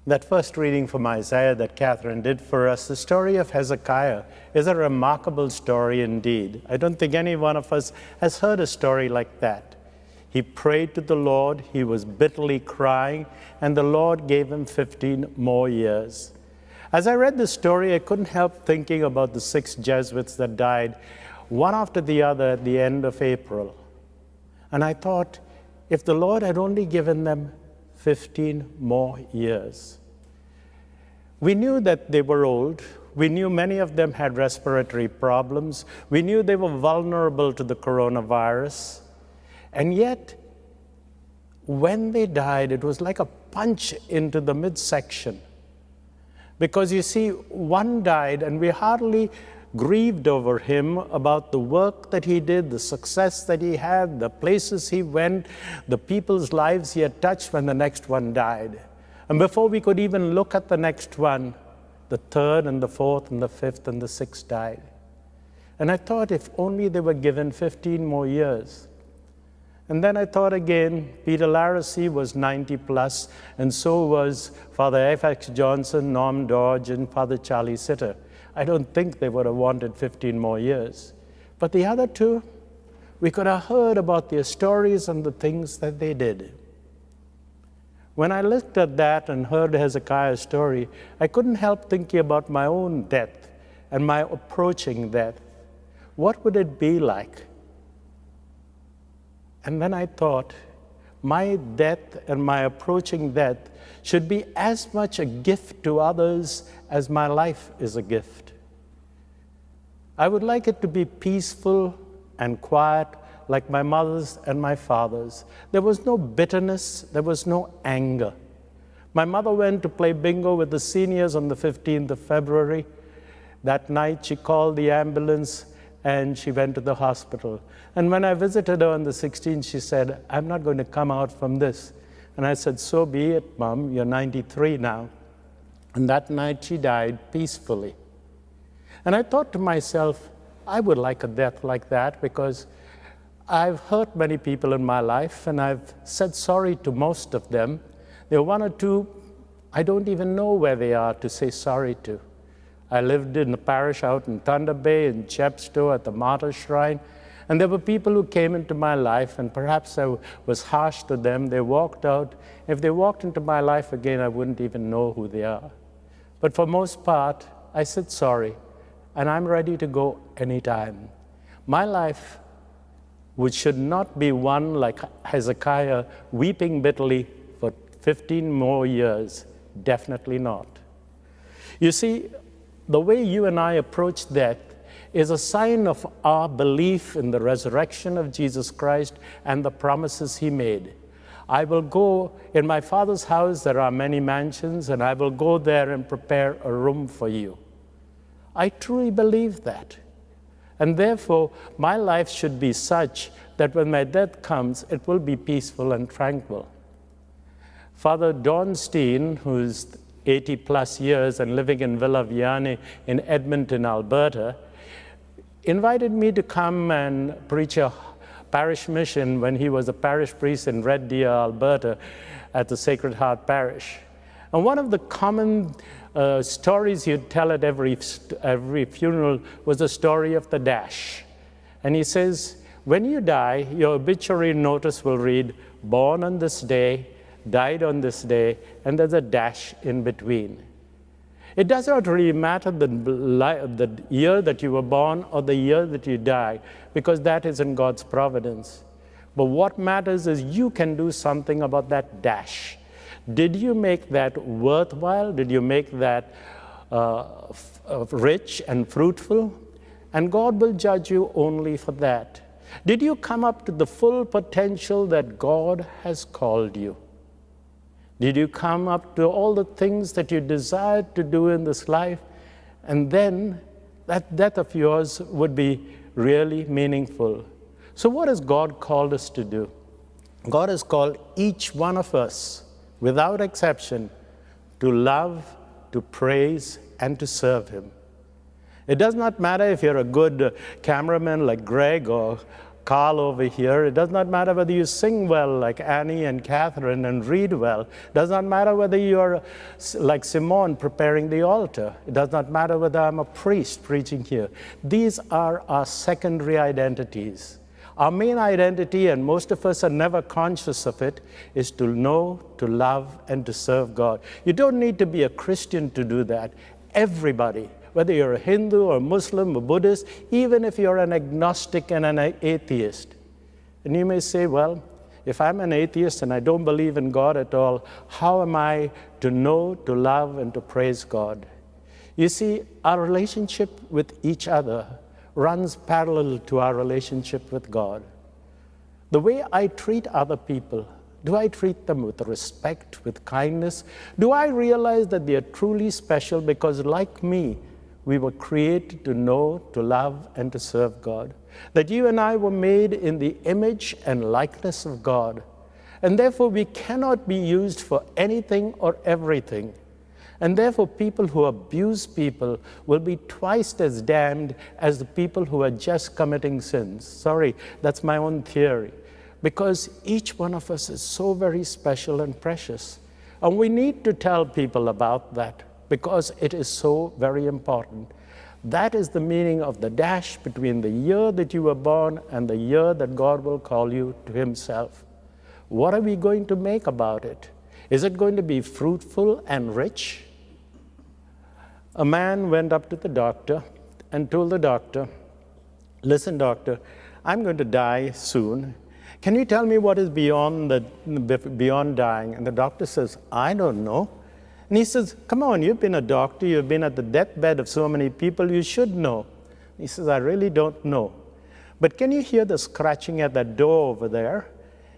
That first reading from Isaiah that Catherine did for us, the story of Hezekiah, is a remarkable story indeed. I don't think any one of us has heard a story like that. He prayed to the Lord, he was bitterly crying, and the Lord gave him 15 more years. As I read this story, I couldn't help thinking about the 6 Jesuits that died, one after the other at the end of April. And I thought, if the Lord had only given them 15 more years. We knew that they were old. We knew many of them had respiratory problems. We knew they were vulnerable to the coronavirus. And yet, when they died, it was like a punch into the midsection. Because you see, one died, and we hardly grieved over him about the work that he did, the success that he had, the places he went, the people's lives he had touched when the next one died. And before we could even look at the next one, the third and the fourth and the fifth and the sixth died. And I thought if only they were given 15 more years. And then I thought again, Peter Larissy was 90 plus, and so was Father F.X. Johnson, Norm Dodge, and Father Charlie Sitter. I don't think they would have wanted 15 more years. But the other two, we could have heard about their stories and the things that they did. When I looked at that and heard Hezekiah's story, I couldn't help thinking about my own death and my approaching death. What would it be like? And then I thought, my death and my approaching death should be as much a gift to others as my life is a gift. I would like it to be peaceful and quiet like my mother's and my father's. There was no bitterness, there was no anger. My mother went to play bingo with the seniors on the 15th of February. That night she called the ambulance and she went to the hospital. And when I visited her on the 16th, she said, I'm not going to come out from this. And I said, so be it, Mom, you're 93 now. And that night she died peacefully. And I thought to myself, I would like a death like that because I've hurt many people in my life and I've said sorry to most of them. There are one or two I don't even know where they are to say sorry to. I lived in a parish out in Thunder Bay, in Chepstow, at the Martyr Shrine, and there were people who came into my life, and perhaps I was harsh to them. They walked out. If they walked into my life again, I wouldn't even know who they are. But for most part, I said sorry, and I'm ready to go anytime. My life, which should not be one like Hezekiah, weeping bitterly for 15 more years, definitely not. You see, the way you and I approach death is a sign of our belief in the resurrection of Jesus Christ and the promises he made. I will go, in my Father's house there are many mansions, and I will go there and prepare a room for you. I truly believe that. And therefore, my life should be such that when my death comes, it will be peaceful and tranquil. Father Don Steen, who's 80 plus years and living in Villa Vianney in Edmonton, Alberta, invited me to come and preach a parish mission when he was a parish priest in Red Deer, Alberta, at the Sacred Heart Parish. And one of the common stories he'd tell at every funeral was the story of the dash. And he says, when you die, your obituary notice will read, born on this day, died on this day, and there's a dash in between. It does not really matter the year that you were born or the year that you die, because that is in God's providence. But what matters is you can do something about that dash. Did you make that worthwhile? Did you make that rich and fruitful? And God will judge you only for that. Did you come up to the full potential that God has called you? Did you come up to all the things that you desired to do in this life? And then that death of yours would be really meaningful. So what has God called us to do? God has called each one of us, without exception, to love, to praise, and to serve him. It does not matter if you're a good cameraman like Greg or Carl over here. It does not matter whether you sing well like Annie and Catherine and read well. It does not matter whether you're like Simone preparing the altar. It does not matter whether I'm a priest preaching here. These are our secondary identities. Our main identity, and most of us are never conscious of it, is to know, to love, and to serve God. You don't need to be a Christian to do that. Everybody, whether you're a Hindu or Muslim or Buddhist, even if you're an agnostic and an atheist. And you may say, well, if I'm an atheist and I don't believe in God at all, how am I to know, to love, and to praise God? You see, our relationship with each other runs parallel to our relationship with God. The way I treat other people, do I treat them with respect, with kindness? Do I realize that they are truly special because, like me, we were created to know, to love, and to serve God? That you and I were made in the image and likeness of God, and therefore we cannot be used for anything or everything. And therefore, people who abuse people will be twice as damned as the people who are just committing sins. Sorry, that's my own theory. Because each one of us is so very special and precious. And we need to tell people about that because it is so very important. That is the meaning of the dash between the year that you were born and the year that God will call you to Himself. What are we going to make about it? Is it going to be fruitful and rich? A man went up to the doctor and told the doctor, listen, doctor, I'm going to die soon. Can you tell me what is beyond dying? And the doctor says, I don't know. And he says, come on, you've been a doctor, you've been at the deathbed of so many people, you should know. He says, I really don't know. But can you hear the scratching at that door over there?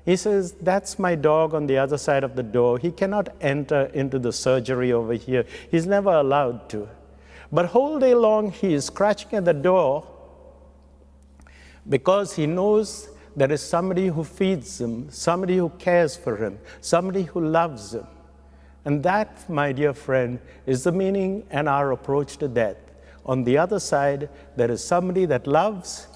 He says, that's my dog on the other side of the door. He cannot enter into the surgery over here. He's never allowed to. But whole day long, he is scratching at the door because he knows there is somebody who feeds him, somebody who cares for him, somebody who loves him. And that, my dear friend, is the meaning and our approach to death. On the other side, there is somebody that loves,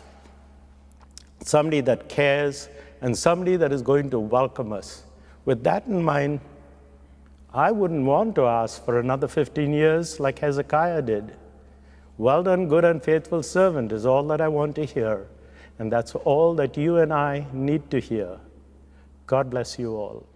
somebody that cares, and somebody that is going to welcome us. With that in mind, I wouldn't want to ask for another 15 years like Hezekiah did. Well done, good and faithful servant is all that I want to hear. And that's all that you and I need to hear. God bless you all.